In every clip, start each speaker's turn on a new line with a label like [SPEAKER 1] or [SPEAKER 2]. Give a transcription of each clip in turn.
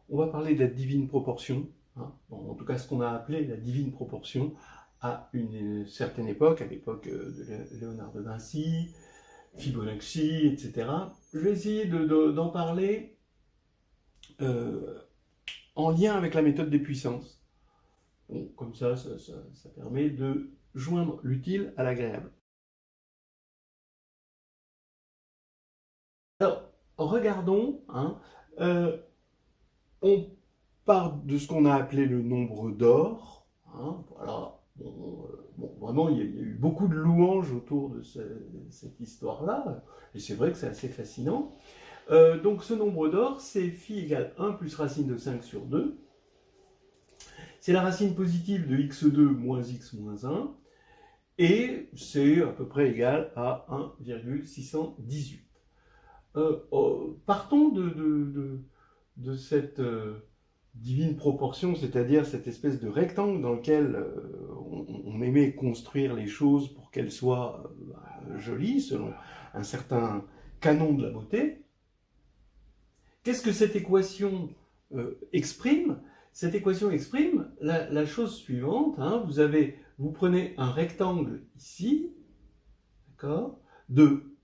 [SPEAKER 1] on va parler de la divine proportion, hein. Bon, en tout cas ce qu'on a appelé la divine proportion à une certaine époque, à l'époque de Léonard de Vinci, Fibonacci, etc. Je vais essayer d'en parler euh, en lien avec la méthode des puissances. Bon, comme ça permet de joindre l'utile à l'agréable. Alors, regardons, hein, euh, on part de ce qu'on a appelé le nombre d'or. Hein, voilà. Bon, vraiment, il y a eu beaucoup de louanges autour de cette histoire-là, et c'est vrai que c'est assez fascinant. Donc ce nombre d'or, c'est phi égale 1 plus racine de 5 sur 2. C'est la racine positive de x2 moins x moins 1, et c'est à peu près égal à 1,618. Partons de cette divine proportion, c'est-à-dire cette espèce de rectangle dans lequel on aimait construire les choses pour qu'elles soient jolies, selon un certain canon de la beauté. Qu'est-ce que cette équation exprime? Cette équation exprime la chose suivante, hein. Vous prenez un rectangle ici, d'accord, de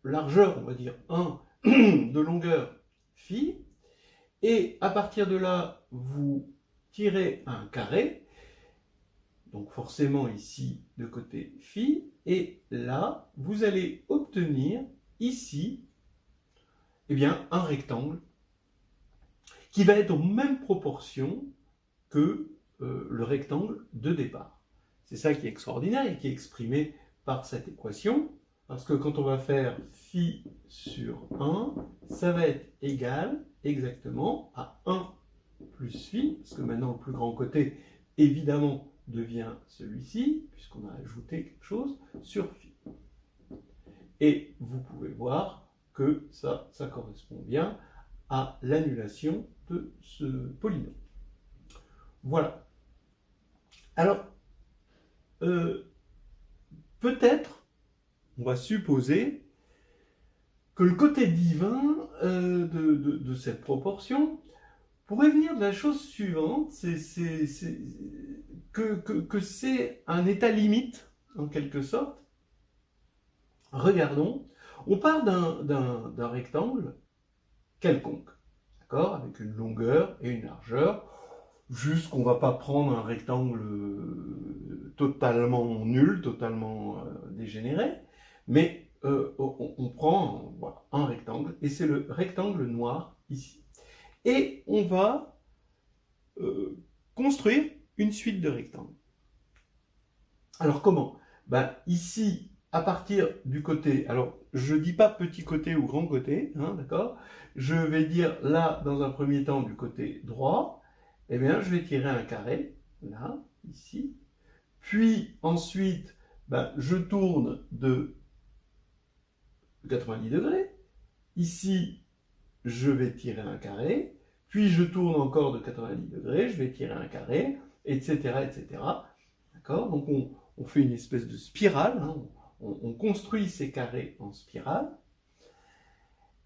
[SPEAKER 1] largeur, on va dire 1, de longueur phi, et à partir de là, vous tirez un carré, donc forcément ici de côté phi, et là, vous allez obtenir ici, eh bien, un rectangle qui va être aux mêmes proportions que le rectangle de départ. C'est ça qui est extraordinaire et qui est exprimé par cette équation, parce que quand on va faire phi sur 1, ça va être égal exactement à 1 plus phi, parce que maintenant le plus grand côté, évidemment, devient celui-ci, puisqu'on a ajouté quelque chose, sur phi. Et vous pouvez voir que ça correspond bien à l'annulation de ce polynôme. Voilà. Alors, peut-être, on va supposer que le côté divin de cette proportion pourrait venir de la chose suivante, que c'est un état limite, en quelque sorte. Regardons, on part d'un rectangle quelconque, d'accord, avec une longueur et une largeur. Juste qu'on ne va pas prendre un rectangle totalement nul, totalement dégénéré, mais on prend voilà, un rectangle, et c'est le rectangle noir ici. Et on va construire une suite de rectangles. Alors comment? Ben, ici, à partir du côté, alors je ne dis pas petit côté ou grand côté, hein, d'accord? Je vais dire là, dans un premier temps, du côté droit, eh bien, je vais tirer un carré, là, ici. Puis ensuite, ben, je tourne de 90 degrés. Ici, je vais tirer un carré. Puis je tourne encore de 90 degrés, je vais tirer un carré, etc., etc. D'accord? Donc on fait une espèce de spirale, hein. On construit ces carrés en spirale.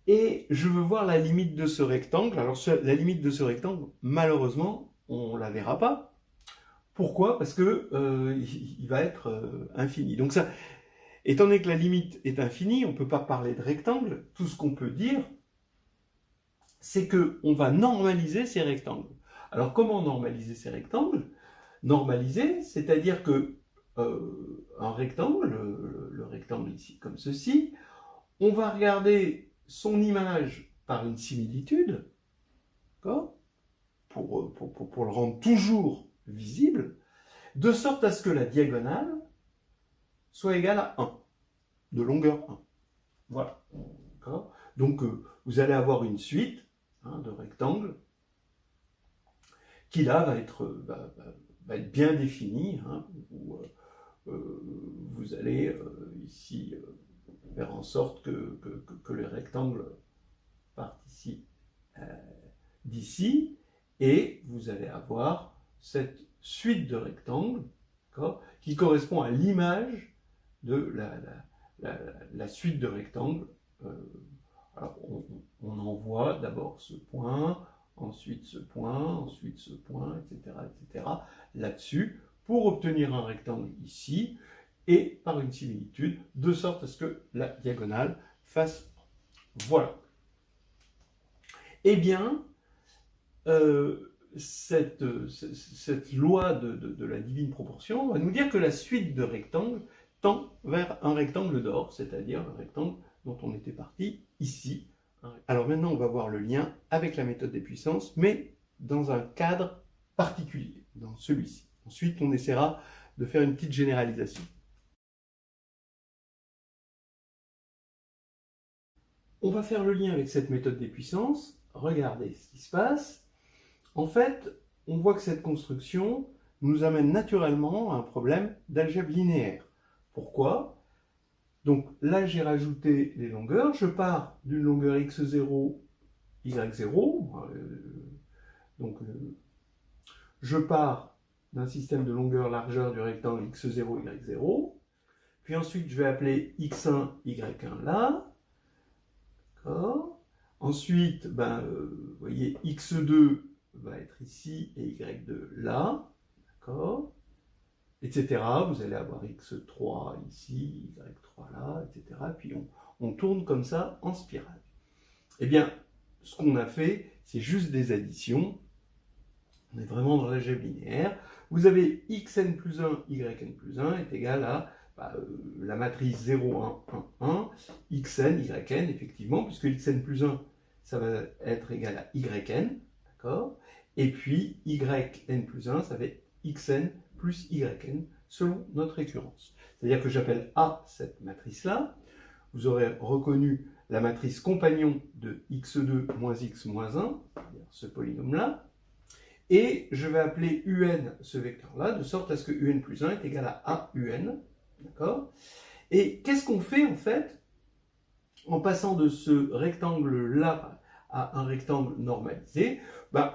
[SPEAKER 1] Et je veux voir la limite de ce rectangle. Alors la limite de ce rectangle, malheureusement, on ne la verra pas. Pourquoi? Parce que il va être infini. Donc ça, étant donné que la limite est infinie, on ne peut pas parler de rectangle. Tout ce qu'on peut dire, c'est qu'on va normaliser ces rectangles. Alors comment normaliser ces rectangles? Normaliser, c'est-à-dire que un rectangle, le rectangle ici comme ceci, on va regarder son image par une similitude, d'accord, pour le rendre toujours visible, de sorte à ce que la diagonale soit égale à 1, de longueur 1. Voilà. Donc vous allez avoir une suite de rectangles qui là va être bien définie, hein, où vous allez ici faire en sorte que les rectangles partent ici d'ici, et vous allez avoir cette suite de rectangles qui correspond à l'image de la suite de rectangles. Alors on envoie d'abord ce point, ensuite ce point, etc., là-dessus, pour obtenir un rectangle ici, et par une similitude, de sorte à ce que la diagonale fasse voilà. Eh bien, cette loi de la divine proportion va nous dire que la suite de rectangles tend vers un rectangle d'or, c'est-à-dire un rectangle dont on était parti ici. Alors maintenant, on va voir le lien avec la méthode des puissances, mais dans un cadre particulier, dans celui-ci. Ensuite, on essaiera de faire une petite généralisation. On va faire le lien avec cette méthode des puissances. Regardez ce qui se passe. En fait, on voit que cette construction nous amène naturellement à un problème d'algèbre linéaire. Pourquoi? Donc là, j'ai rajouté les longueurs. Je pars d'une longueur x0, y0. Je pars d'un système de longueur-largeur du rectangle x0, y0. Puis ensuite, je vais appeler x1, y1 là. D'accord. Ensuite, vous voyez, x2 va être ici et y2 là. D'accord. Etc. Vous allez avoir x3 ici, y3 là, etc. Puis on tourne comme ça en spirale. Eh bien, ce qu'on a fait, c'est juste des additions. On est vraiment dans l'algèbre linéaire. Vous avez xn plus 1, yn plus 1 est égal à la matrice 0, 1, 1, 1, xn, yn, effectivement, puisque xn plus 1, ça va être égal à yn, d'accord? Et puis yn plus 1, ça va être xn plus yn, selon notre récurrence. C'est-à-dire que j'appelle A cette matrice-là. Vous aurez reconnu la matrice compagnon de x2 moins x moins 1, c'est-à-dire ce polynôme-là. Et je vais appeler un ce vecteur-là, de sorte à ce que un plus 1 est égal à un. D'accord? Et qu'est-ce qu'on fait en fait en passant de ce rectangle-là à un rectangle normalisé?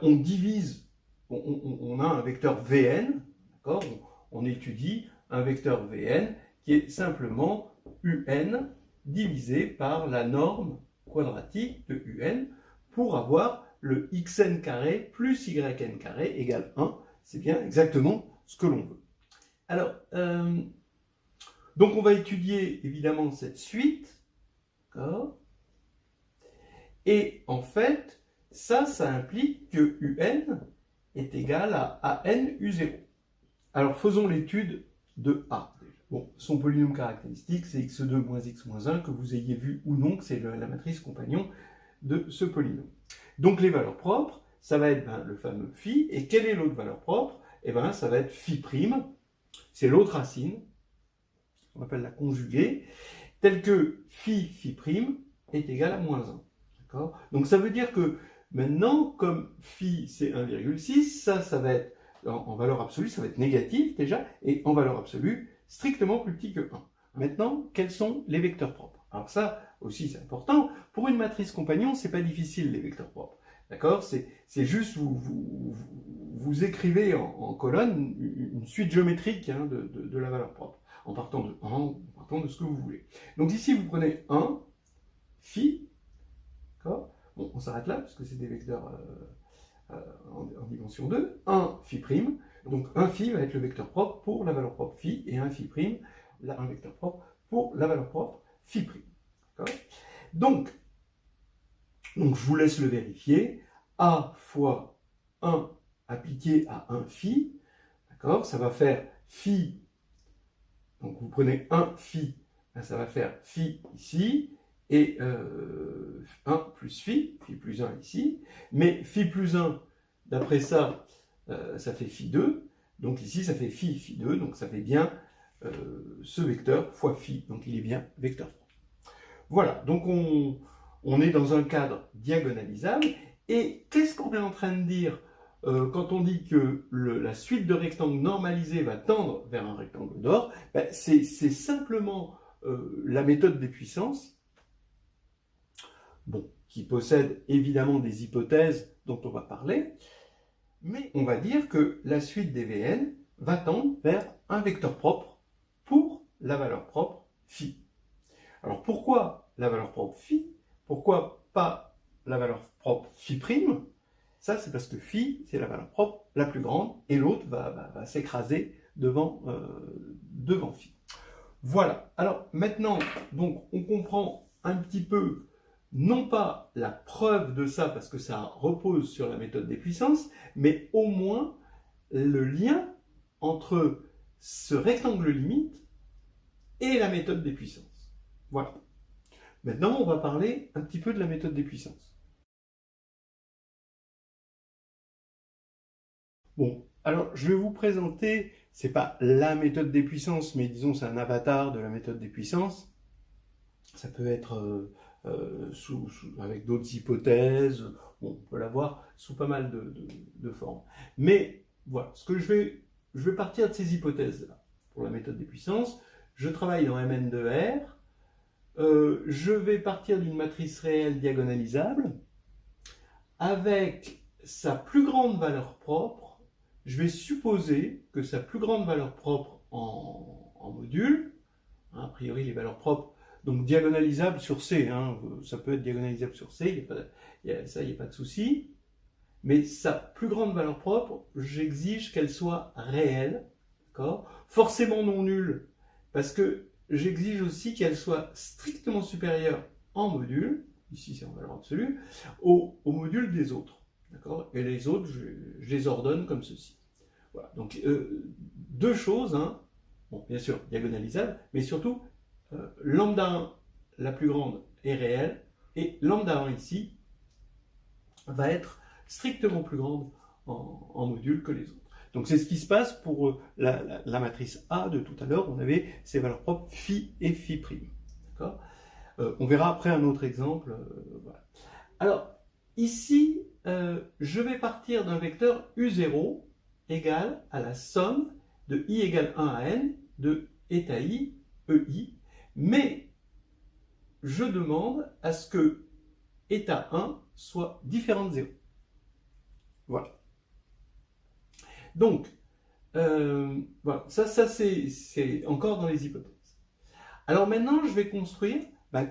[SPEAKER 1] On divise, on a un vecteur Vn, d'accord? On étudie un vecteur Vn qui est simplement un divisé par la norme quadratique de un pour avoir le xn carré plus yn carré égale 1. C'est bien exactement ce que l'on veut. Alors, donc on va étudier évidemment cette suite. D'accord? Et en fait, ça implique que un est égal à an u0. Alors faisons l'étude de A. Bon, son polynôme caractéristique, c'est x2 moins x moins 1, que vous ayez vu ou non que c'est la matrice compagnon de ce polynôme. Donc les valeurs propres, ça va être le fameux phi. Et quelle est l'autre valeur propre? Eh bien, ça va être phi'. C'est l'autre racine, on appelle la conjuguée, telle que phi est égal à moins 1. D'accord? Donc ça veut dire que maintenant, comme phi c'est 1,6, ça va être, en valeur absolue, ça va être négatif déjà, et en valeur absolue, strictement plus petit que 1. Maintenant, quels sont les vecteurs propres? Alors ça aussi c'est important. Pour une matrice compagnon, c'est pas difficile les vecteurs propres. D'accord? C'est juste vous écrivez en colonne une suite géométrique de la valeur propre, en partant de 1, en partant de ce que vous voulez. Donc ici vous prenez 1, phi, d'accord? Bon, on s'arrête là, parce que c'est des vecteurs en dimension 2, 1 phi', donc 1 phi va être le vecteur propre pour la valeur propre phi, et 1 phi', un vecteur propre pour la valeur propre phi'. Donc, je vous laisse le vérifier. A fois 1 appliqué à 1 phi, d'accord, ça va faire phi, donc vous prenez 1 phi, ça va faire phi ici, et 1 plus phi plus 1 ici, mais phi plus 1, d'après ça, ça fait phi 2, donc ici ça fait phi 2, donc ça fait bien ce vecteur fois phi, donc il est bien vecteur propre. Voilà, donc on est dans un cadre diagonalisable, et qu'est-ce qu'on est en train de dire quand on dit que la suite de rectangles normalisés va tendre vers un rectangle d'or? C'est simplement la méthode des puissances, qui possède évidemment des hypothèses dont on va parler, mais on va dire que la suite des Vn va tendre vers un vecteur propre pour la valeur propre phi. Alors pourquoi la valeur propre phi? Pourquoi pas la valeur propre phi'? Ça, c'est parce que phi, c'est la valeur propre la plus grande, et l'autre va s'écraser devant phi. Voilà. Alors maintenant, donc, on comprend un petit peu, non pas la preuve de ça, parce que ça repose sur la méthode des puissances, mais au moins le lien entre ce rectangle limite et la méthode des puissances. Voilà. Maintenant, on va parler un petit peu de la méthode des puissances. Bon, alors je vais vous présenter, c'est pas la méthode des puissances, mais disons c'est un avatar de la méthode des puissances. Ça peut être avec d'autres hypothèses, bon, on peut l'avoir sous pas mal de formes. Mais voilà, je vais partir de ces hypothèses-là pour la méthode des puissances. Je travaille dans Mn de R. Je vais partir d'une matrice réelle diagonalisable avec sa plus grande valeur propre. Je vais supposer que sa plus grande valeur propre en module, hein, a priori les valeurs propres, donc diagonalisable sur C, hein, ça peut être diagonalisable sur C, il n'y a pas de souci, mais sa plus grande valeur propre, j'exige qu'elle soit réelle, forcément non nulle, parce que j'exige aussi qu'elle soit strictement supérieure en module, ici c'est en valeur absolue, au module des autres. Et les autres, je les ordonne comme ceci. Voilà. Donc, deux choses, hein. Bon, bien sûr, diagonalisable, mais surtout, lambda 1, la plus grande, est réelle, et lambda 1 ici va être strictement plus grande en module que les autres. Donc c'est ce qui se passe pour la matrice A de tout à l'heure, on avait ses valeurs propres phi et phi'. D'accord ? On verra après un autre exemple. Voilà. Alors, ici, je vais partir d'un vecteur U0 égal à la somme de i égale 1 à n de eta i, ei, mais je demande à ce que eta 1 soit différent de 0. Voilà. Donc, voilà, ça c'est encore dans les hypothèses. Alors maintenant, je vais construire,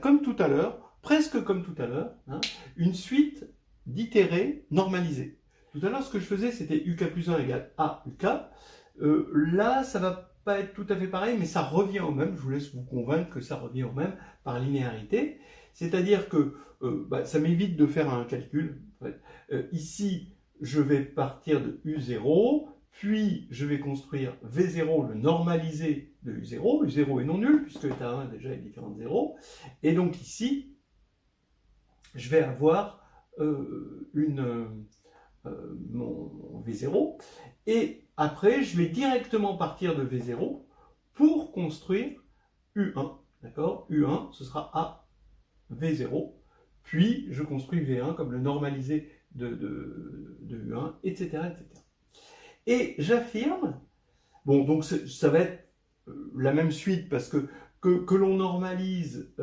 [SPEAKER 1] comme tout à l'heure, presque comme tout à l'heure, hein, une suite d'itérés normalisés. Tout à l'heure, ce que je faisais, c'était uk plus 1 égale a uk. Là, ça va pas être tout à fait pareil, mais ça revient au même. Je vous laisse vous convaincre que ça revient au même par linéarité. C'est-à-dire que ça m'évite de faire un calcul. En fait. Ici, je vais partir de U0, puis je vais construire V0, le normalisé de U0. U0 est non nul, puisque état 1 déjà est différent de 0. Et donc ici, je vais avoir mon V0. Et après, je vais directement partir de V0 pour construire U1. D'accord ? U1, ce sera A V0. Puis, je construis V1 comme le normalisé de U1, etc., etc. Et j'affirme, bon, donc ça va être la même suite parce que l'on normalise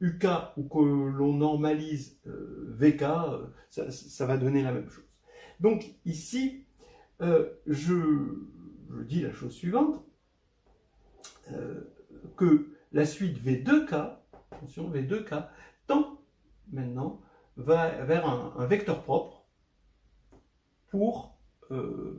[SPEAKER 1] UK ou que l'on normalise VK, ça va donner la même chose. Donc ici, je dis la chose suivante, que la suite V2K, attention, V2K, tend maintenant vers un vecteur propre pour,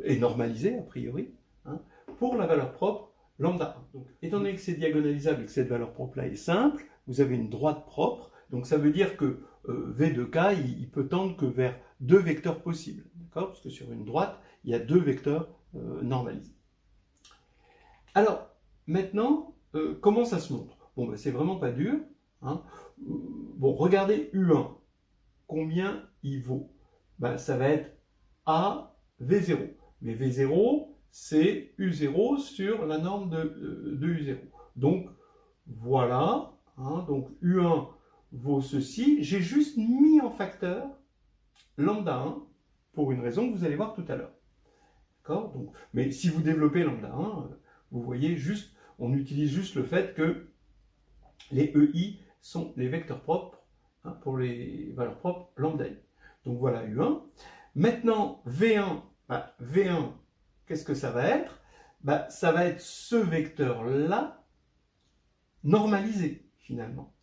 [SPEAKER 1] et normalisé a priori, hein, pour la valeur propre lambda 1. Donc, étant donné que c'est diagonalisable et que cette valeur propre-là est simple, vous avez une droite propre, donc ça veut dire que V2K, il peut tendre que vers deux vecteurs possibles, d'accord ? Parce que sur une droite, il y a deux vecteurs normalisés. Alors, maintenant, comment ça se montre ? Bon, c'est vraiment pas dur. Hein. Bon, regardez U1. Combien il vaut ? Ça va être A V0. Mais V0, c'est U0 sur la norme de U0. Donc, voilà. Hein, donc, U1 vaut ceci. J'ai juste mis en facteur lambda 1 pour une raison que vous allez voir tout à l'heure. D'accord ? Donc, mais si vous développez lambda 1, vous voyez juste, on utilise juste le fait que les EI sont les vecteurs propres, hein, pour les valeurs propres lambda i. Donc voilà U1. Maintenant, V1, V1, qu'est-ce que ça va être ? Ça va être ce vecteur-là normalisé, finalement.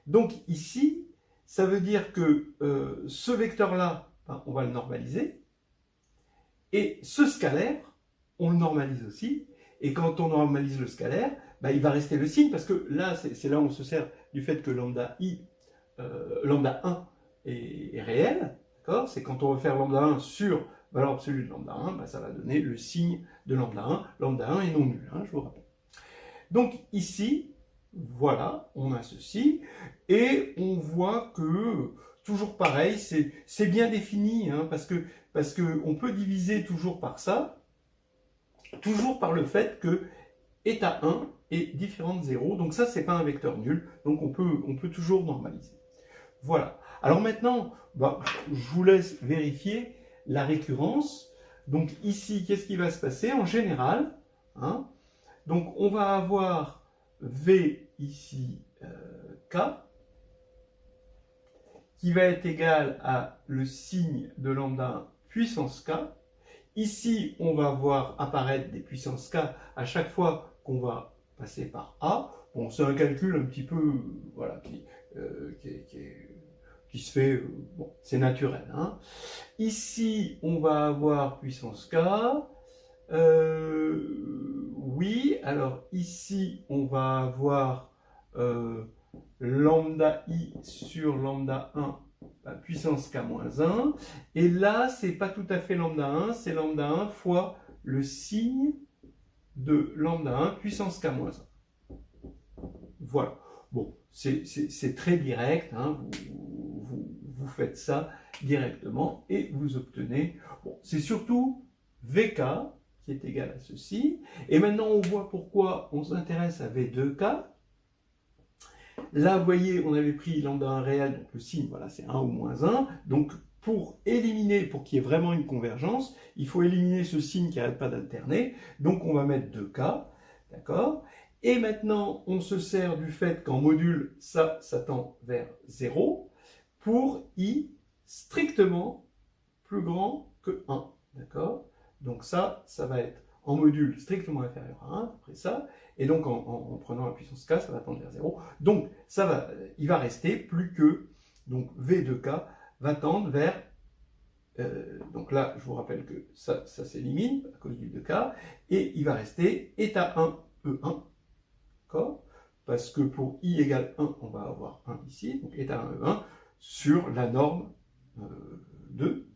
[SPEAKER 1] Donc ici, ça veut dire que ce vecteur-là, ben, on va le normaliser. Et ce scalaire, on le normalise aussi. Et quand on normalise le scalaire, ben, il va rester le signe, parce que là, c'est là où on se sert du fait que lambda 1 est réel. C'est quand on veut faire lambda 1 sur valeur absolue de lambda 1, ben, ça va donner le signe de lambda 1. Lambda 1 est non nul, hein, je vous rappelle. Donc ici, voilà, on a ceci, et on voit que, toujours pareil, c'est bien défini, hein, parce que on peut diviser toujours par ça, toujours par le fait que état 1 est différent de 0, donc ça, c'est pas un vecteur nul, donc on peut toujours normaliser. Voilà. Alors maintenant, bah, je vous laisse vérifier la récurrence. Donc ici, qu'est-ce qui va se passer? En général, hein, donc on va avoir V ici, K, qui va être égal à le signe de lambda 1 puissance K. Ici, on va voir apparaître des puissances K à chaque fois qu'on va passer par A. Bon, c'est un calcul un petit peu, voilà, qui se fait, bon, c'est naturel, hein. Ici, on va avoir puissance K. Oui, alors ici, on va avoir lambda I sur lambda 1 puissance K-1. Et là, c'est pas tout à fait lambda 1, c'est lambda 1 fois le signe de lambda 1 puissance K-1. Voilà. Bon, c'est très direct, hein, vous faites ça directement et vous obtenez, bon, c'est surtout VK qui est égal à ceci. Et maintenant, on voit pourquoi on s'intéresse à V2K. Là, vous voyez, on avait pris lambda 1 réel, donc le signe, voilà, c'est 1 ou moins 1. Donc, pour éliminer, pour qu'il y ait vraiment une convergence, il faut éliminer ce signe qui n'arrête pas d'alterner. Donc, on va mettre 2K, d'accord? Et maintenant, on se sert du fait qu'en module, ça tend vers 0, pour I strictement plus grand que 1, d'accord? Donc ça va être en module strictement inférieur à 1, après ça, et donc en prenant la puissance K, ça va tendre vers 0. Donc il va rester plus que, donc V de K va tendre vers, donc là, je vous rappelle que ça s'élimine à cause du 2K, et il va rester état 1, E1, d'accord? Parce que pour I égale 1, on va avoir 1 ici, donc état 1, E1, sur la norme de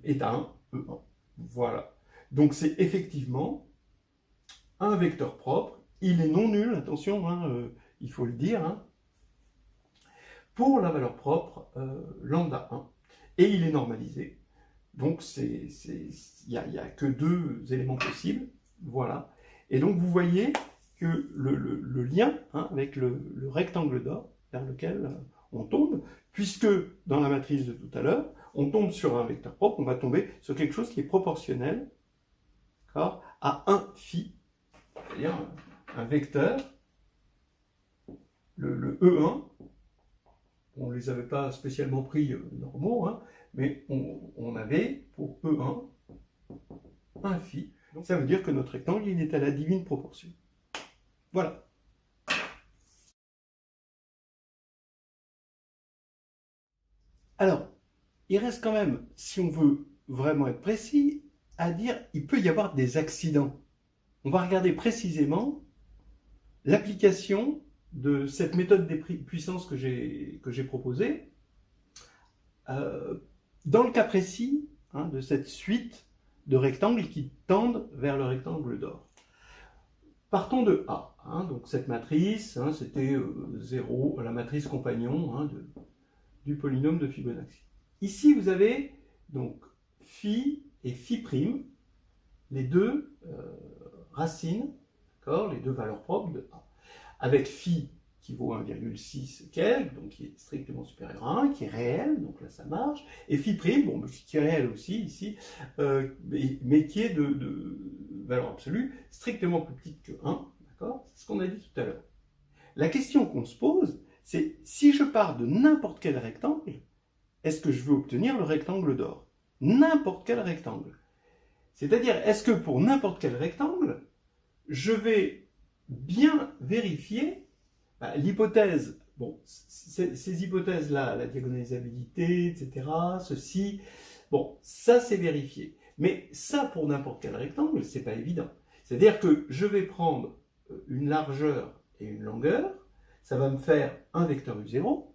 [SPEAKER 1] état 1, E1. Voilà. Donc c'est effectivement un vecteur propre. Il est non nul, attention, hein, il faut le dire, hein, pour la valeur propre lambda 1. Et il est normalisé. Donc il n'y a que deux éléments possibles. Voilà. Et donc vous voyez que le lien, hein, avec le rectangle d'or vers lequel on tombe, puisque dans la matrice de tout à l'heure, on tombe sur un vecteur propre, on va tomber sur quelque chose qui est proportionnel à 1 phi, c'est-à-dire un vecteur, le E1, on ne les avait pas spécialement pris normaux, hein, mais on avait pour E1 un phi. Donc ça veut dire que notre rectangle, il est à la divine proportion. Voilà. Alors, il reste quand même, si on veut vraiment être précis, à dire il peut y avoir des accidents. On va regarder précisément l'application de cette méthode des puissances que j'ai proposée. Dans le cas précis, hein, de cette suite de rectangles qui tendent vers le rectangle d'or. Partons de A, hein, donc cette matrice, hein, c'était 0, la matrice compagnon, hein, du polynôme de Fibonacci. Ici, vous avez donc phi et phi prime, les deux racines, les deux valeurs propres de A. Avec phi qui vaut 1,6 quelques, donc qui est strictement supérieur à 1, qui est réel, donc là ça marche, et phi prime, bon, qui est réel aussi ici, mais qui est de valeur absolue strictement plus petite que 1, d'accord? C'est ce qu'on a dit tout à l'heure. La question qu'on se pose, c'est si je pars de n'importe quel rectangle, est-ce que je veux obtenir le rectangle d'or? N'importe quel rectangle. C'est-à-dire, est-ce que pour n'importe quel rectangle, je vais bien vérifier l'hypothèse, bon, ces hypothèses-là, la diagonalisabilité, etc., ceci, Bon, ça c'est vérifié. Mais ça, pour n'importe quel rectangle, c'est pas évident. C'est-à-dire que je vais prendre une largeur et une longueur, ça va me faire un vecteur U0.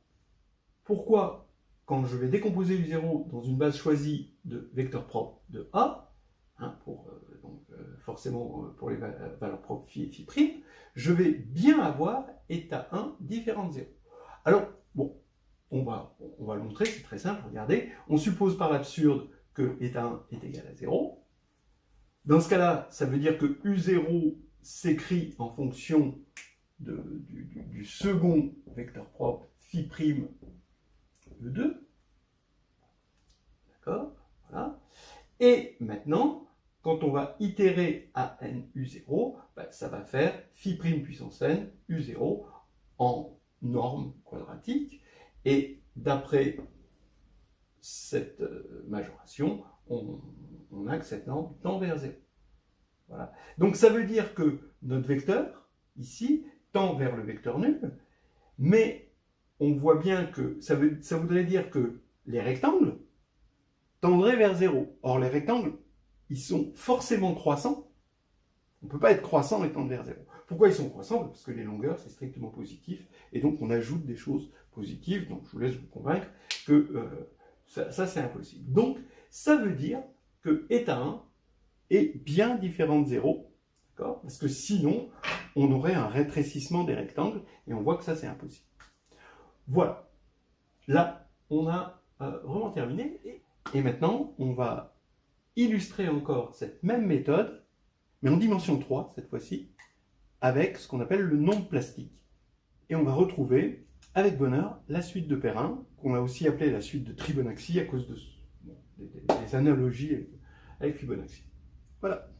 [SPEAKER 1] Pourquoi, quand je vais décomposer U0 dans une base choisie de vecteurs propres de A, forcément pour les valeurs propres phi et phi', je vais bien avoir état 1 différent de 0. Alors, bon, on va le montrer, c'est très simple, regardez. On suppose par l'absurde que état 1 est égal à 0. Dans ce cas-là, ça veut dire que U0 s'écrit en fonction du second vecteur propre phi' E2. D'accord? Voilà. Et maintenant, quand on va itérer à n U0, ça va faire phi' puissance n U0 en norme quadratique. Et d'après cette majoration, on a que cette norme tend vers 0. Voilà. Donc ça veut dire que notre vecteur, ici, tend vers le vecteur nul, mais on voit bien que ça voudrait dire que les rectangles tendraient vers 0. Or, les rectangles, ils sont forcément croissants. On ne peut pas être croissant et tendre vers 0. Pourquoi ils sont croissants? Parce que les longueurs, c'est strictement positif, et donc on ajoute des choses positives, donc je vous laisse vous convaincre que ça c'est impossible. Donc, ça veut dire que état 1 est bien différent de 0, parce que sinon, on aurait un rétrécissement des rectangles, et on voit que ça c'est impossible. Voilà. Là, on a vraiment terminé, et maintenant, on va illustrer encore cette même méthode, mais en dimension 3 cette fois-ci, avec ce qu'on appelle le nombre plastique. Et on va retrouver, avec bonheur, la suite de Perrin, qu'on a aussi appelée la suite de Fibonacci à cause des analogies avec Fibonacci. Voilà.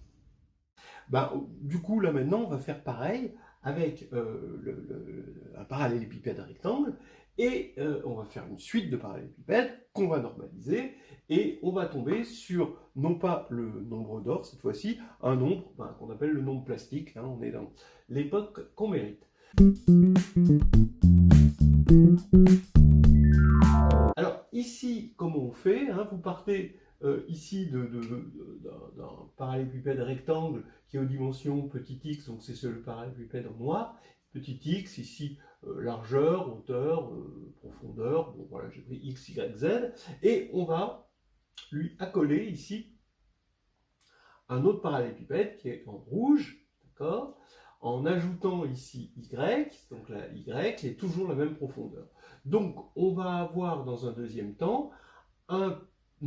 [SPEAKER 1] Du coup, là maintenant, on va faire pareil avec un parallélépipède rectangle, et on va faire une suite de parallélépipèdes qu'on va normaliser, et on va tomber sur, non pas le nombre d'or cette fois-ci, un nombre qu'on appelle le nombre plastique. Hein, on est dans l'époque qu'on mérite. Alors ici, comment on fait, hein, vous partez ici d'un parallélépipède rectangle qui est aux dimensions petit x, donc c'est le parallélépipède en noir. Petit x, ici, largeur, hauteur, profondeur, bon voilà, j'ai pris x, y, z, et on va lui accoler ici un autre parallélépipède qui est en rouge, d'accord, en ajoutant ici y, donc la y est toujours la même profondeur. Donc on va avoir dans un deuxième temps un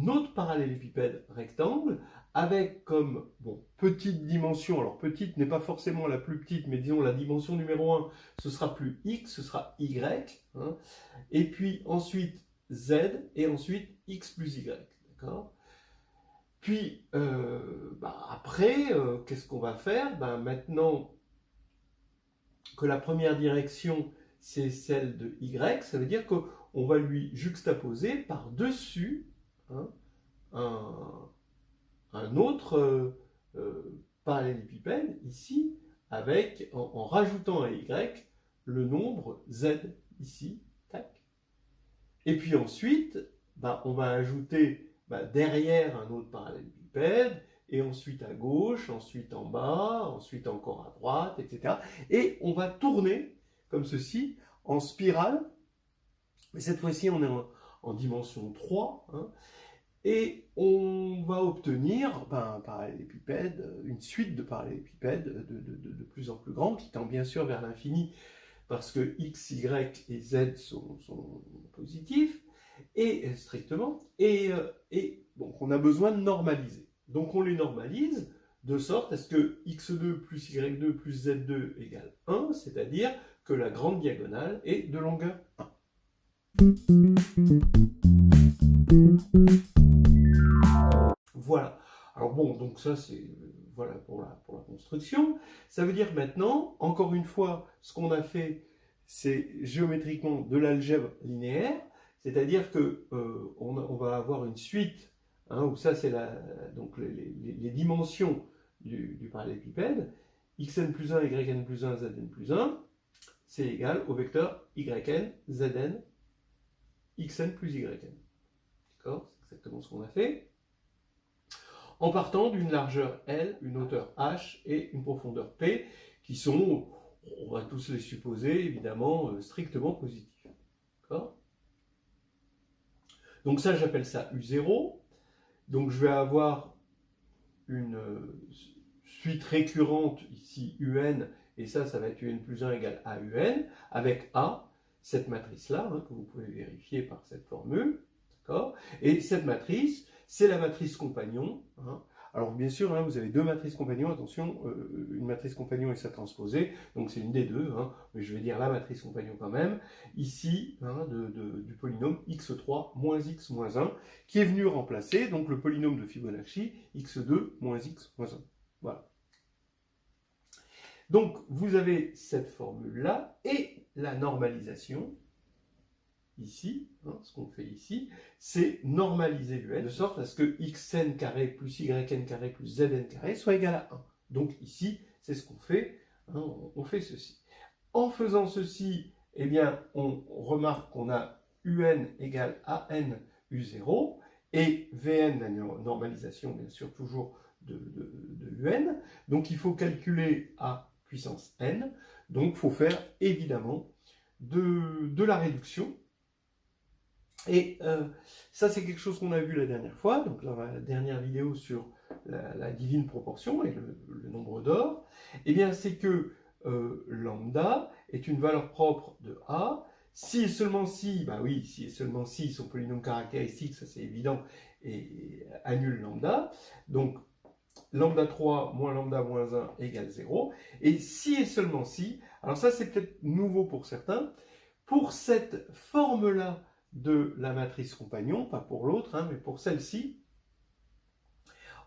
[SPEAKER 1] autre parallélépipède rectangle avec comme petite dimension, alors petite n'est pas forcément la plus petite, mais disons la dimension numéro 1, ce sera plus x, ce sera y, hein, et puis ensuite z, et ensuite x plus y, d'accord. Puis après, qu'est-ce qu'on va faire? Maintenant que la première direction c'est celle de y, ça veut dire qu'on va lui juxtaposer par-dessus, hein, un autre parallélépipède ici, avec, en rajoutant à y, le nombre z ici, tac. Et puis ensuite, on va ajouter derrière un autre parallélépipède, et ensuite à gauche, ensuite en bas, ensuite encore à droite, etc. Et on va tourner, comme ceci, en spirale, mais cette fois-ci on est en dimension 3, hein, et on va obtenir un parallélépipède, une suite de parallélépipèdes de plus en plus grands, qui tend bien sûr vers l'infini, parce que x, y et z sont positifs, et strictement, et donc on a besoin de normaliser. Donc on les normalise de sorte à ce que x2 plus y2 plus z2 égale 1, c'est-à-dire que la grande diagonale est de longueur 1. Voilà. Alors bon, donc ça c'est voilà pour la construction. Ça veut dire maintenant, encore une fois, ce qu'on a fait, c'est géométriquement de l'algèbre linéaire, c'est-à-dire que on va avoir une suite, hein, où ça c'est donc les dimensions du parallélépipède, xn plus 1, yn plus 1, zn plus 1, c'est égal au vecteur yn, zn, xn plus yn. D'accord? exactement ce qu'on a fait, en partant d'une largeur L, une hauteur H et une profondeur P, qui sont, on va tous les supposer, évidemment, strictement positifs. D'accord ? Donc ça, j'appelle ça U0. Donc je vais avoir une suite récurrente, ici UN, et ça va être UN plus 1 égale AUN, avec A, cette matrice-là, que vous pouvez vérifier par cette formule. D'accord ? Et cette matrice, c'est la matrice compagnon. Alors bien sûr, vous avez deux matrices compagnons, attention, une matrice compagnon et sa transposée, donc c'est une des deux, mais je vais dire la matrice compagnon quand même, ici, du polynôme x3 moins x moins 1, qui est venu remplacer donc le polynôme de Fibonacci, x2 moins x moins 1. Voilà. Donc vous avez cette formule-là et la normalisation, ici, ce qu'on fait ici, c'est normaliser l'un, de sorte à ce que xn carré plus yn carré plus zn carré soit égal à 1. Donc ici, c'est ce qu'on fait, on fait ceci. En faisant ceci, eh bien, on remarque qu'on a un égale an u0, et vn, la normalisation, bien sûr, toujours de un. Donc il faut calculer a puissance n, donc il faut faire, évidemment, de la réduction. Et ça, c'est quelque chose qu'on a vu la dernière fois, donc dans la dernière vidéo sur la divine proportion et le nombre d'or. Eh bien, c'est que lambda est une valeur propre de A. Si et seulement si, bah oui, si et seulement si son polynôme caractéristique, ça c'est évident, et annule lambda. Donc, lambda 3 moins lambda moins 1 égale 0. Et si et seulement si, alors ça c'est peut-être nouveau pour certains, pour cette forme-là de la matrice compagnon, pas pour l'autre, mais pour celle-ci,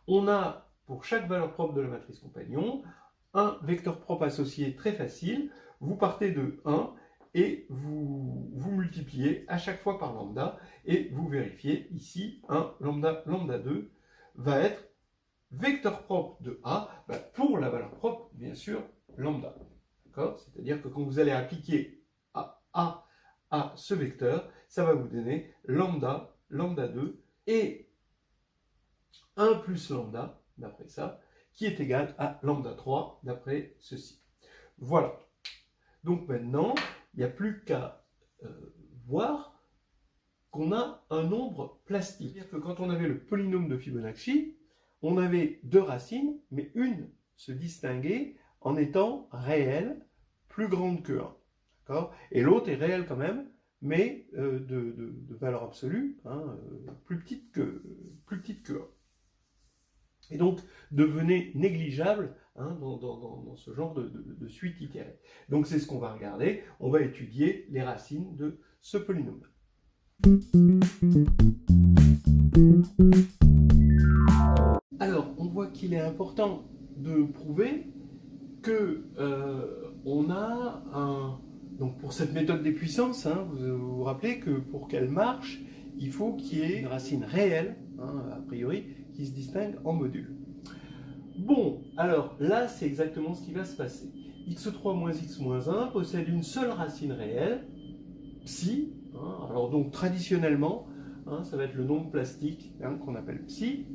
[SPEAKER 1] on a, pour chaque valeur propre de la matrice compagnon, un vecteur propre associé très facile. Vous partez de 1 et vous multipliez à chaque fois par lambda, et vous vérifiez ici, 1 lambda, lambda 2 va être vecteur propre de A pour la valeur propre, bien sûr, lambda. C'est-à-dire que quand vous allez appliquer A à ce vecteur, ça va vous donner lambda, lambda 2 et 1 plus lambda, d'après ça, qui est égal à lambda 3, d'après ceci. Voilà. Donc maintenant, il n'y a plus qu'à voir qu'on a un nombre plastique. C'est-à-dire que quand on avait le polynôme de Fibonacci, on avait deux racines, mais une se distinguait en étant réelle, plus grande que 1. Et l'autre est réelle quand même, mais de valeur absolue, plus petite que 1. Et donc devenait négligeable dans ce genre de suite itérée. Donc c'est ce qu'on va regarder, on va étudier les racines de ce polynôme. Alors, on voit qu'il est important de prouver que on a un... Donc pour cette méthode des puissances, vous vous rappelez que pour qu'elle marche, il faut qu'il y ait une racine réelle, a priori, qui se distingue en modules. Bon, alors là, c'est exactement ce qui va se passer. x3 moins x moins 1 possède une seule racine réelle, psi. Alors donc traditionnellement, ça va être le nombre plastique qu'on appelle psi.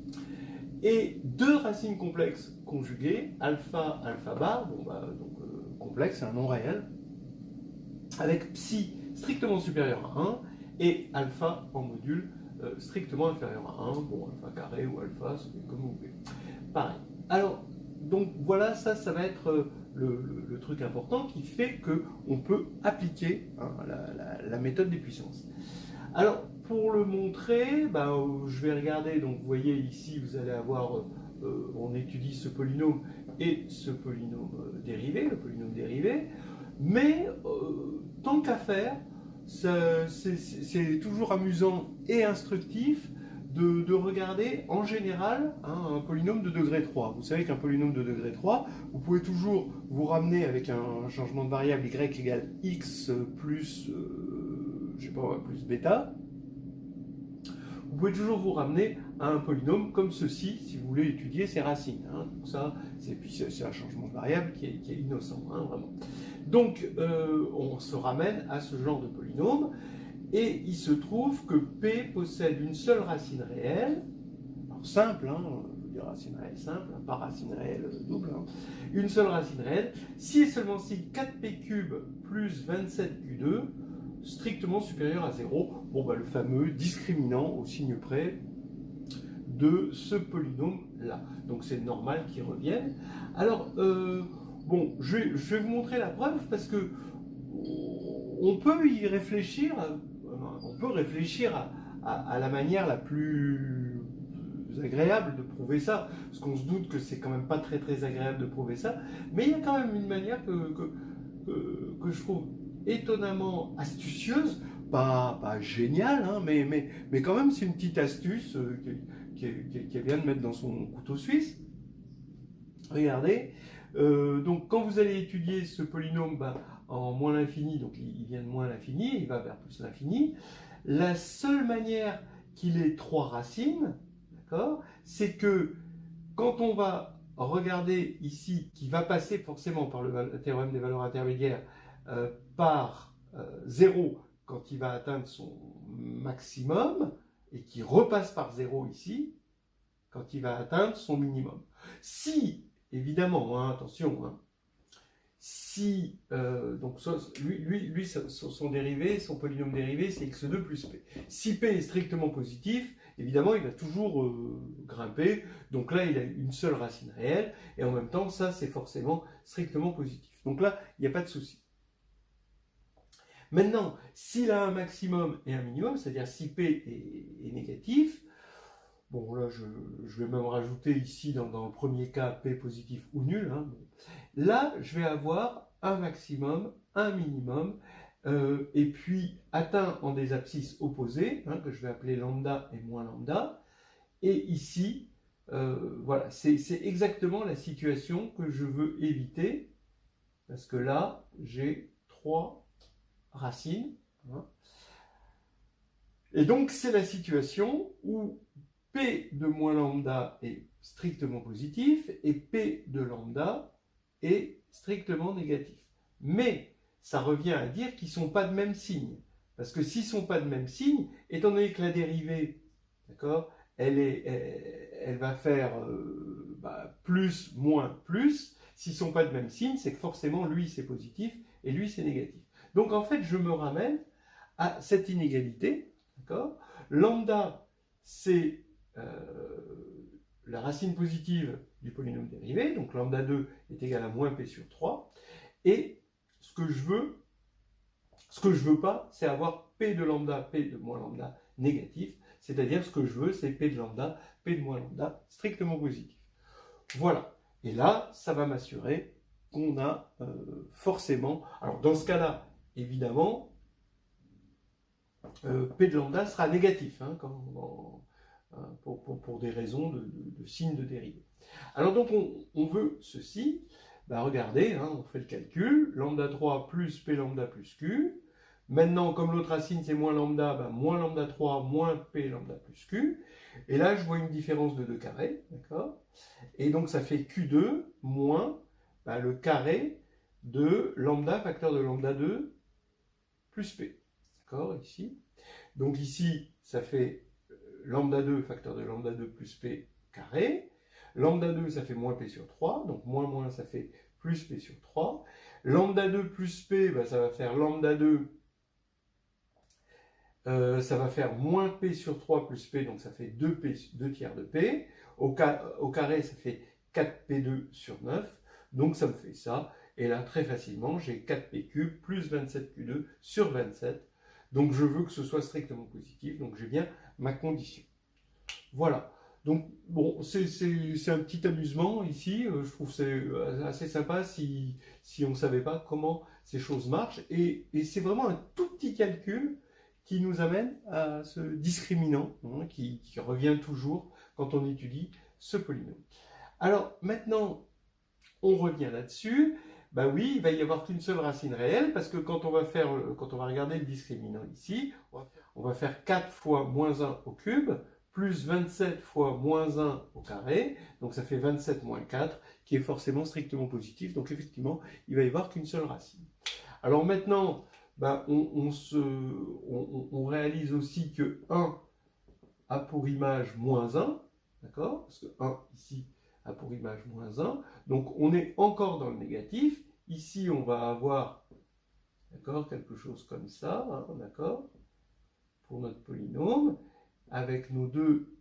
[SPEAKER 1] Et deux racines complexes conjuguées, alpha, alpha bar, complexe, c'est un nom réel, avec psi strictement supérieur à 1 et alpha en module strictement inférieur à 1, alpha carré ou alpha, c'est comme vous voulez. Pareil. Alors, donc voilà, ça va être le truc important qui fait qu'on peut appliquer la méthode des puissances. Alors, pour le montrer, je vais regarder, donc vous voyez ici, vous allez avoir, on étudie ce polynôme et ce polynôme dérivé, le polynôme dérivé, mais tant qu'à faire, c'est toujours amusant et instructif de regarder en général un polynôme de degré 3. Vous savez qu'un polynôme de degré 3, vous pouvez toujours vous ramener avec un changement de variable y égale x plus, plus bêta. Vous pouvez toujours vous ramener à un polynôme comme ceci si vous voulez étudier ses racines. Donc ça, c'est un changement de variable qui est innocent, vraiment. Donc, on se ramène à ce genre de polynôme. Et il se trouve que P possède une seule racine réelle, alors simple, hein, je veux dire racine réelle simple, pas racine réelle double, hein, une seule racine réelle, si et seulement si 4P cube plus 27Q2 strictement supérieur à 0, bon, bah, le fameux discriminant au signe près de ce polynôme-là. Donc c'est normal qu'il revienne. Alors, bon, je vais vous montrer la preuve parce que on peut y réfléchir, on peut réfléchir à la manière la plus agréable de prouver ça, parce qu'on se doute que c'est quand même pas très très agréable de prouver ça, mais il y a quand même une manière que je trouve étonnamment astucieuse, pas géniale, hein, mais quand même c'est une petite astuce qui vient de mettre dans son couteau suisse. Regardez, donc quand vous allez étudier ce polynôme en moins l'infini, donc il vient de moins l'infini, il va vers plus l'infini, la seule manière qu'il ait trois racines, d'accord, c'est que quand on va regarder ici, qui va passer forcément par le théorème des valeurs intermédiaires, par 0 quand il va atteindre son maximum, et qui repasse par 0 ici, quand il va atteindre son minimum. Si, évidemment, hein, attention, hein, si, donc lui son dérivé, son polynôme dérivé, c'est x2 plus p. Si p est strictement positif, évidemment, il va toujours grimper. Donc là, il a une seule racine réelle, et en même temps, ça, c'est forcément strictement positif. Donc là, il n'y a pas de souci. Maintenant, s'il a un maximum et un minimum, c'est-à-dire si p est négatif, bon, là, je vais même rajouter ici, dans le premier cas, P positif ou nul. Hein. Là, je vais avoir un maximum, un minimum, et puis atteint en des abscisses opposées, hein, que je vais appeler lambda et moins lambda. Et ici, voilà, c'est exactement la situation que je veux éviter, parce que là, j'ai trois racines. Hein. Et donc, c'est la situation où P de moins lambda est strictement positif et P de lambda est strictement négatif. Mais ça revient à dire qu'ils ne sont pas de même signe. Parce que s'ils ne sont pas de même signe, étant donné que la dérivée, d'accord, elle va faire plus, moins, plus, s'ils ne sont pas de même signe, c'est que forcément lui c'est positif et lui c'est négatif. Donc en fait, je me ramène à cette inégalité, d'accord. Lambda, c'est la racine positive du polynôme dérivé, donc lambda 2 est égal à moins p sur 3, et ce que je veux pas, c'est avoir p de lambda, p de moins lambda négatif, c'est-à-dire ce que je veux, c'est p de lambda, p de moins lambda strictement positif. Voilà, et là, ça va m'assurer qu'on a forcément, alors dans ce cas-là, évidemment, p de lambda sera négatif, hein, pour des raisons de signes de dérivée. Alors donc on veut ceci, regardez, hein, on fait le calcul, lambda 3 plus p lambda plus q. Maintenant, comme l'autre racine c'est moins lambda, moins lambda 3 moins p lambda plus q. Et là, je vois une différence de 2 carrés, d'accord. Et donc ça fait q2 moins le carré de lambda, facteur de lambda 2 plus p. D'accord, ici. Donc ici, ça fait lambda 2, facteur de lambda 2 plus p carré. Lambda 2, ça fait moins p sur 3. Donc moins, ça fait plus p sur 3. Lambda 2 plus p, ça va faire lambda 2. Ça va faire moins p sur 3 plus p, donc ça fait 2p, 2 tiers de p. Au carré, ça fait 4p2 sur 9. Donc ça me fait ça. Et là, très facilement, j'ai 4p3 plus 27q2 sur 27. Donc je veux que ce soit strictement positif, donc j'ai bien ma condition. Voilà. Donc bon, c'est un petit amusement ici, je trouve c'est assez sympa si on ne savait pas comment ces choses marchent. Et c'est vraiment un tout petit calcul qui nous amène à ce discriminant, hein, qui revient toujours quand on étudie ce polynôme. Alors maintenant, on revient là-dessus. Oui, il va y avoir qu'une seule racine réelle, parce que quand on va regarder le discriminant ici, on va faire 4 fois moins 1 au cube, plus 27 fois moins 1 au carré, donc ça fait 27 moins 4, qui est forcément strictement positif, donc effectivement, il va y avoir qu'une seule racine. Alors maintenant, ben, on réalise aussi que 1 a pour image moins 1, d'accord? Parce que 1 ici a pour image moins 1. Donc on est encore dans le négatif. Ici, on va avoir, d'accord, quelque chose comme ça, hein, d'accord, pour notre polynôme, avec nos deux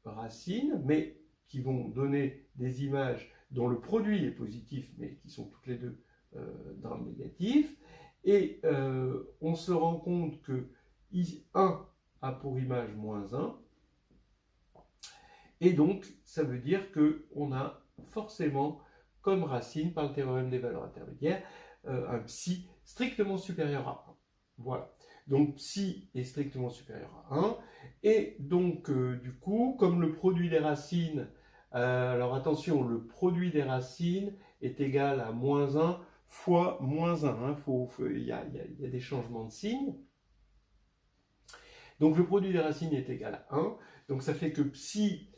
[SPEAKER 1] racines, mais qui vont donner des images dont le produit est positif, mais qui sont toutes les deux dans le négatif. Et on se rend compte que 1 a pour image moins 1. Et donc, ça veut dire qu'on a forcément comme racine, par le théorème des valeurs intermédiaires, un psi strictement supérieur à 1. Voilà. Donc, psi est strictement supérieur à 1. Et donc, du coup, comme le produit des racines, alors attention, le produit des racines est égal à moins 1 fois moins 1. Hein. Il y a des changements de signes. Donc, le produit des racines est égal à 1. Donc, ça fait que psi...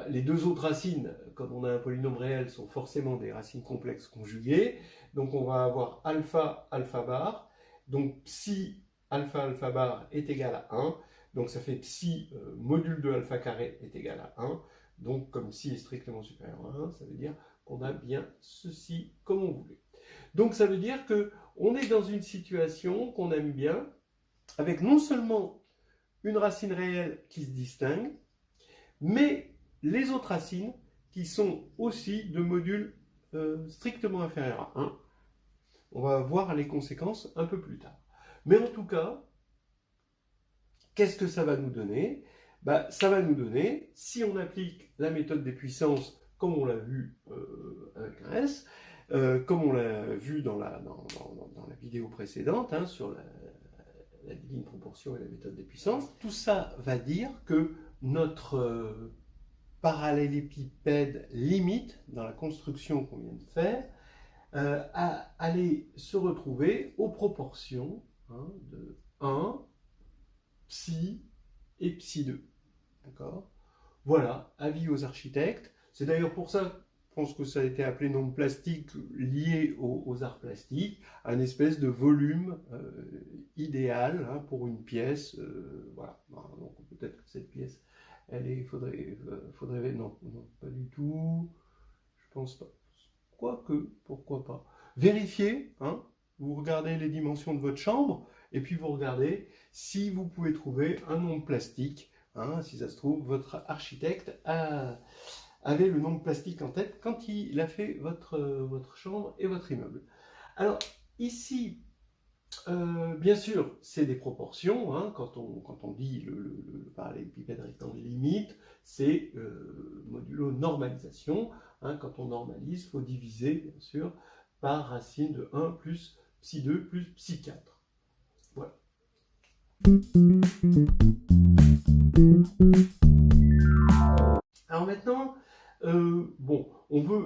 [SPEAKER 1] les deux autres racines, quand on a un polynôme réel, sont forcément des racines complexes conjuguées. Donc on va avoir alpha, alpha bar. Donc psi, alpha, alpha bar est égal à 1. Donc ça fait psi module de alpha carré est égal à 1. Donc comme psi est strictement supérieur à 1, ça veut dire qu'on a bien ceci comme on voulait. Donc ça veut dire qu'on est dans une situation qu'on aime bien, avec non seulement une racine réelle qui se distingue, mais les autres racines qui sont aussi de modules strictement inférieurs à 1. On va voir les conséquences un peu plus tard. Mais en tout cas, qu'est-ce que ça va nous donner? Ça va nous donner, si on applique la méthode des puissances, comme on l'a vu avec un S, comme on l'a vu dans la vidéo précédente, hein, sur la divine proportion et la méthode des puissances, tout ça va dire que notre parallélépipède limite, dans la construction qu'on vient de faire, à aller se retrouver aux proportions de 1, psi et psi 2. D'accord? Voilà, avis aux architectes. C'est d'ailleurs pour ça, je pense que ça a été appelé nombre plastique lié aux arts plastiques, un espèce de volume idéal pour une pièce. Voilà, donc peut-être que cette pièce, faudrait, non, pas du tout, je pense pas. Quoique, pourquoi pas. Vérifiez, hein, vous regardez les dimensions de votre chambre, et puis vous regardez si vous pouvez trouver un nombre plastique. Hein, si ça se trouve, votre architecte avait le nombre plastique en tête quand il a fait votre chambre et votre immeuble. Alors, ici, bien sûr, c'est des proportions. Hein, quand on dit le parallélépipède rectangle limite, c'est modulo normalisation. Hein, quand on normalise, il faut diviser, bien sûr, par racine de 1 plus psi 2 plus psi 4. Voilà. Alors maintenant,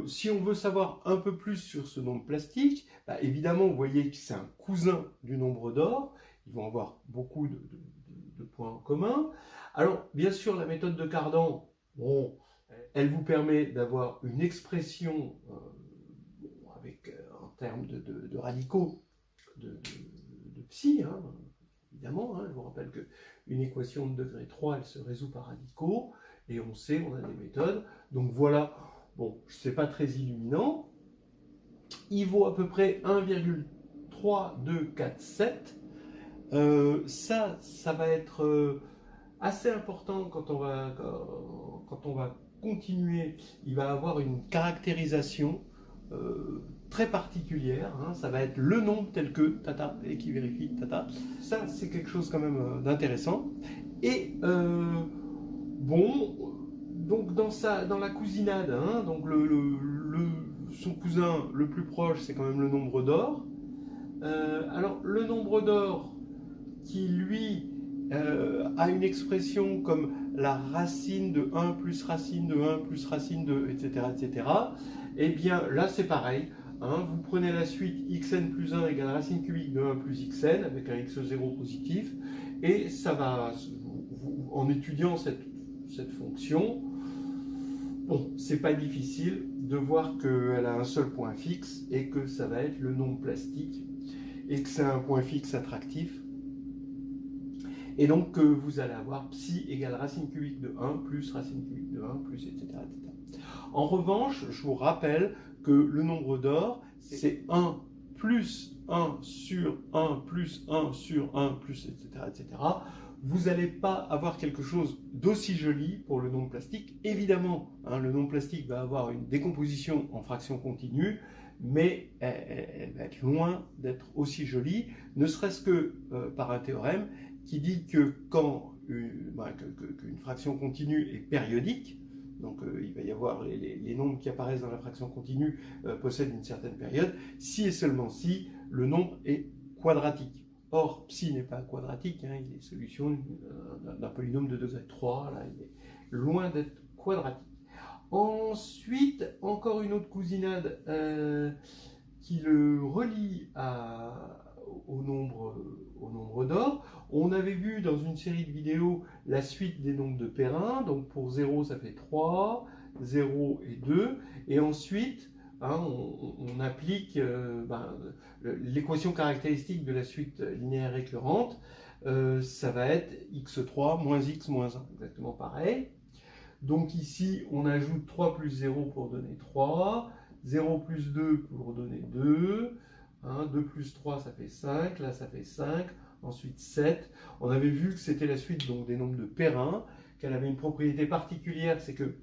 [SPEAKER 1] si on veut savoir un peu plus sur ce nombre plastique, évidemment, vous voyez que c'est un cousin du nombre d'or. Ils vont avoir beaucoup de points en commun. Alors, bien sûr, la méthode de Cardan, elle vous permet d'avoir une expression avec, en termes de radicaux de psi, hein, évidemment. Hein, je vous rappelle qu'une équation de degré 3, elle se résout par radicaux. Et on sait, on a des méthodes. Donc voilà, bon, c'est pas très illuminant. Il vaut à peu près 1,3247. Ça va être assez important quand on va continuer. Il va avoir une caractérisation très particulière. Hein. Ça va être le nombre tel que tata, et qui vérifie tata. Ça, c'est quelque chose quand même d'intéressant. Et donc dans la cousinade, hein, donc son cousin le plus proche, c'est quand même le nombre d'or. Alors le nombre d'or qui lui a une expression comme la racine de 1 plus racine de 1 plus racine de, etc. Eh bien là c'est pareil. Hein, vous prenez la suite xn plus 1 égale racine cubique de 1 plus xn avec un x0 positif, et ça va, en étudiant cette fonction, bon, c'est pas difficile de voir qu'elle a un seul point fixe et que ça va être le nombre plastique. et que c'est un point fixe attractif. Et donc vous allez avoir psi égale racine cubique de 1 plus racine cubique de 1 plus etc. etc. En revanche, je vous rappelle que le nombre d'or, c'est 1 plus 1 sur 1 plus 1 sur 1 plus etc. etc. Vous n'allez pas avoir quelque chose d'aussi joli pour le nombre plastique. Évidemment, hein, le nombre plastique va avoir une décomposition en fraction continue, mais elle va être loin d'être aussi jolie, ne serait-ce que par un théorème qui dit que quand qu'une fraction continue est périodique, donc il va y avoir les nombres qui apparaissent dans la fraction continue possèdent une certaine période, si et seulement si le nombre est quadratique. Or, psi n'est pas quadratique, hein, il est solution d'un polynôme de degré 3, là, il est loin d'être quadratique. Ensuite, encore une autre cousinade qui le relie au nombre d'or. On avait vu dans une série de vidéos la suite des nombres de Perrin, donc pour 0 ça fait 3, 0 et 2, et ensuite hein, on applique l'équation caractéristique de la suite linéaire récurrente, ça va être x3 moins x moins 1, exactement pareil. Donc ici on ajoute 3 plus 0 pour donner 3, 0 plus 2 pour donner 2, 2 plus 3 ça fait 5, là ça fait 5, ensuite 7. On avait vu que c'était la suite donc, des nombres de Perrin, qu'elle avait une propriété particulière, c'est que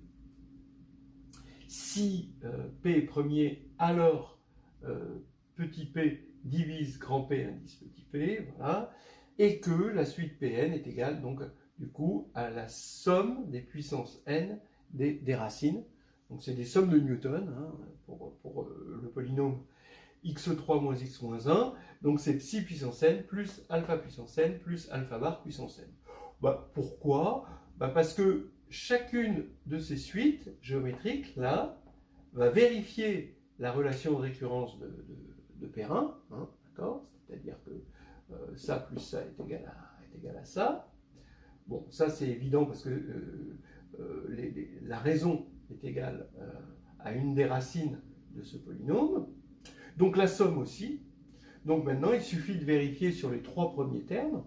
[SPEAKER 1] si P est premier, alors petit p divise grand P indice petit p, voilà, et que la suite Pn est égale donc du coup à la somme des puissances n des racines. Donc c'est des sommes de Newton hein, pour le polynôme x3 moins x moins 1. Donc c'est psi puissance n plus alpha puissance n plus alpha bar puissance n. Pourquoi parce que chacune de ces suites géométriques là va vérifier la relation de récurrence de Perrin, hein, d'accord, c'est-à-dire que ça plus ça est égal à ça. Bon, ça c'est évident parce que la raison est égale à une des racines de ce polynôme. Donc la somme aussi. Donc maintenant, il suffit de vérifier sur les trois premiers termes,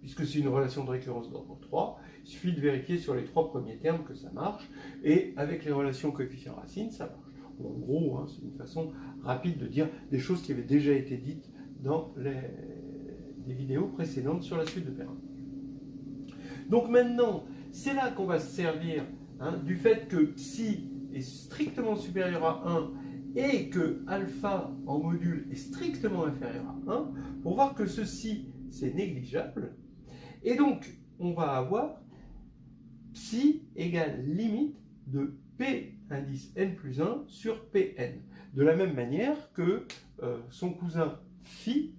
[SPEAKER 1] puisque c'est une relation de récurrence d'ordre 3, il suffit de vérifier sur les trois premiers termes que ça marche, et avec les relations coefficient-racine, ça marche. Bon, en gros, hein, c'est une façon rapide de dire des choses qui avaient déjà été dites dans les vidéos précédentes sur la suite de Perrin. Donc maintenant, c'est là qu'on va se servir hein, du fait que psi est strictement supérieur à 1 et que alpha en module est strictement inférieur à 1 pour voir que ceci, c'est négligeable. Et donc, on va avoir psi égale limite de P indice n plus 1 sur Pn. De la même manière que son cousin phi,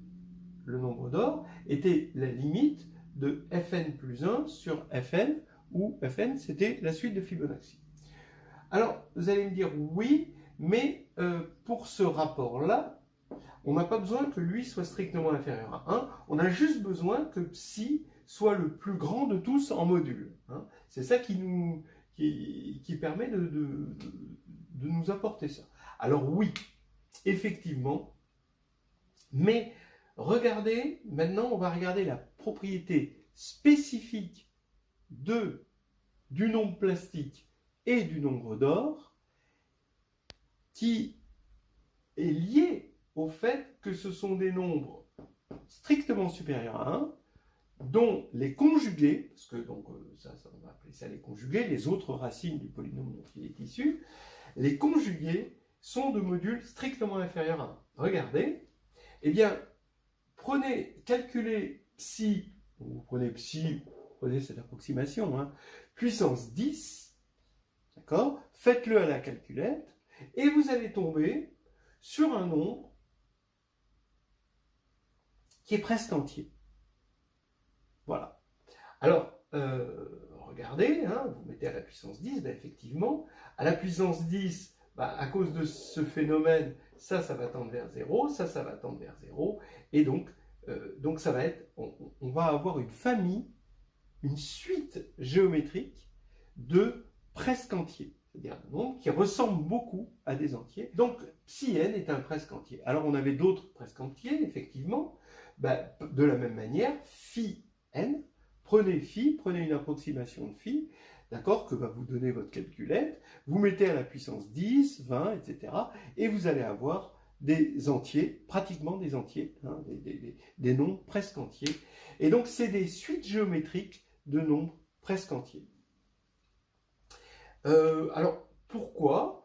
[SPEAKER 1] le nombre d'or, était la limite de Fn plus 1 sur Fn, où Fn c'était la suite de Fibonacci. Alors, vous allez me dire oui, mais pour ce rapport-là, on n'a pas besoin que lui soit strictement inférieur à 1, on a juste besoin que psi soit le plus grand de tous en module. Hein. C'est ça qui permet de nous apporter ça. Alors oui, effectivement, mais regardez, maintenant on va regarder la propriété spécifique du nombre plastique et du nombre d'or qui est liée au fait que ce sont des nombres strictement supérieurs à 1 dont les conjugués, parce que donc, ça on va appeler ça les conjugués, les autres racines du polynôme dont il est issu, les conjugués sont de modules strictement inférieurs à 1. Regardez, eh bien, calculez psi, vous prenez psi, prenez cette approximation, hein, puissance 10, d'accord, faites-le à la calculette, et vous allez tomber sur un nombre qui est presque entier. Voilà. Alors, regardez, hein, vous mettez à la puissance 10, ben effectivement, à la puissance 10, à cause de ce phénomène, ça va tendre vers 0, ça va tendre vers 0, et donc ça va être, on va avoir une famille, une suite géométrique de presque entiers. c'est-à-dire un nombre qui ressemble beaucoup à des entiers. Donc, psi n est un presque entier. Alors, on avait d'autres presque entiers, effectivement. De la même manière, phi n, prenez une approximation de phi, d'accord, que va vous donner votre calculette, vous mettez à la puissance 10, 20, etc., et vous allez avoir des entiers, pratiquement des entiers, hein, des nombres presque entiers. Et donc, c'est des suites géométriques de nombres presque entiers. Alors, pourquoi?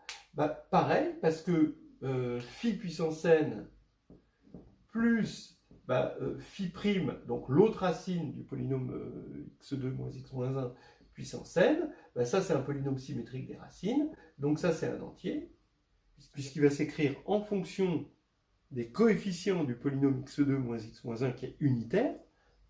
[SPEAKER 1] Pareil, parce que phi puissance n plus phi prime, donc l'autre racine du polynôme x2 moins x moins 1 puissance n, ça c'est un polynôme symétrique des racines, donc ça c'est un entier, puisqu'il va s'écrire en fonction des coefficients du polynôme x2 moins x moins 1 qui est unitaire,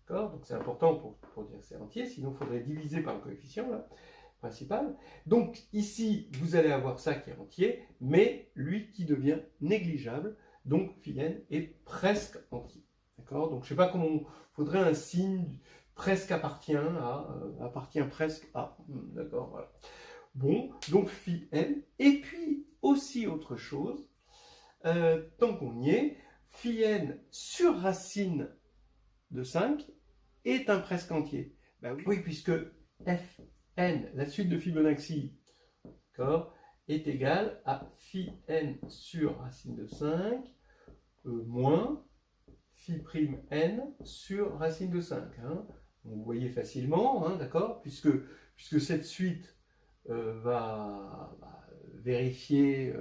[SPEAKER 1] donc c'est important pour dire que c'est entier, sinon il faudrait diviser par le coefficient là, principal. Donc ici, vous allez avoir ça qui est entier, mais lui qui devient négligeable, donc phi n est presque entier. D'accord? Donc je ne sais pas comment, il faudrait un signe presque appartient à, appartient presque à. D'accord, voilà. Bon, donc phi n, et puis aussi autre chose, tant qu'on y est, phi n sur racine de 5 est un presque entier. Oui, puisque f n, la suite de Fibonacci, est égale à phi n sur racine de 5 moins phi prime n sur racine de 5. Hein. Vous voyez facilement, hein, d'accord, puisque cette suite va vérifier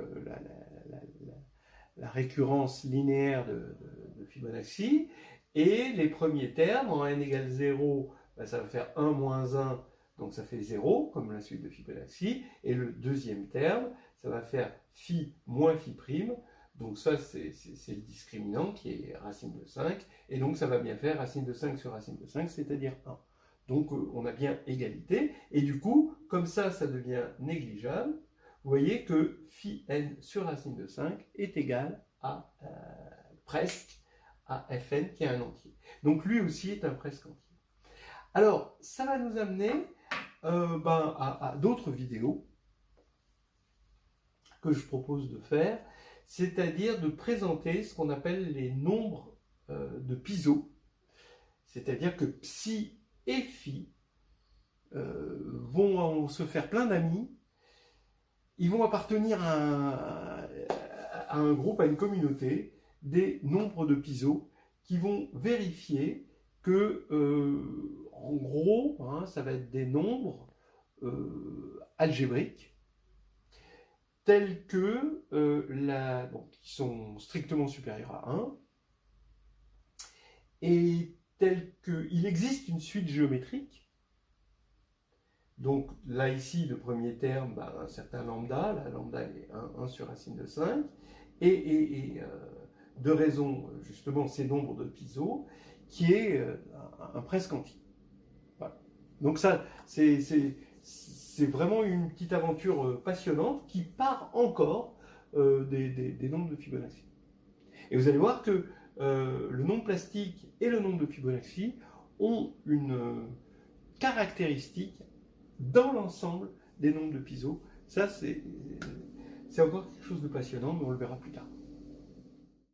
[SPEAKER 1] la récurrence linéaire de Fibonacci, et les premiers termes, en n égale 0, ça va faire 1 moins 1, donc ça fait 0, comme la suite de Fibonacci, et le deuxième terme, ça va faire phi moins phi prime, donc ça c'est le discriminant qui est racine de 5, et donc ça va bien faire racine de 5 sur racine de 5, c'est-à-dire 1. Donc on a bien égalité, et du coup, comme ça devient négligeable, vous voyez que phi n sur racine de 5 est égal à presque à fn qui est un entier. Donc lui aussi est un presque entier. Alors, ça va nous amener à d'autres vidéos que je propose de faire, c'est-à-dire de présenter ce qu'on appelle les nombres de Piso, c'est-à-dire que psi et phi vont se faire plein d'amis, ils vont appartenir à un groupe, à une communauté, des nombres de Piso qui vont vérifier que, en gros, hein, ça va être des nombres algébriques tels que, qui sont strictement supérieurs à 1, et tels qu'il existe une suite géométrique. Donc là, ici, le premier terme, un certain lambda, la lambda est 1 sur racine de 5, et de raison, justement, ces nombres de Piso, qui est un presque entier. Voilà. Donc ça, c'est vraiment une petite aventure passionnante qui part encore des nombres de Fibonacci. Et vous allez voir que le nombre plastique et le nombre de Fibonacci ont une caractéristique dans l'ensemble des nombres de Piso. Ça, c'est encore quelque chose de passionnant, mais on le verra plus tard.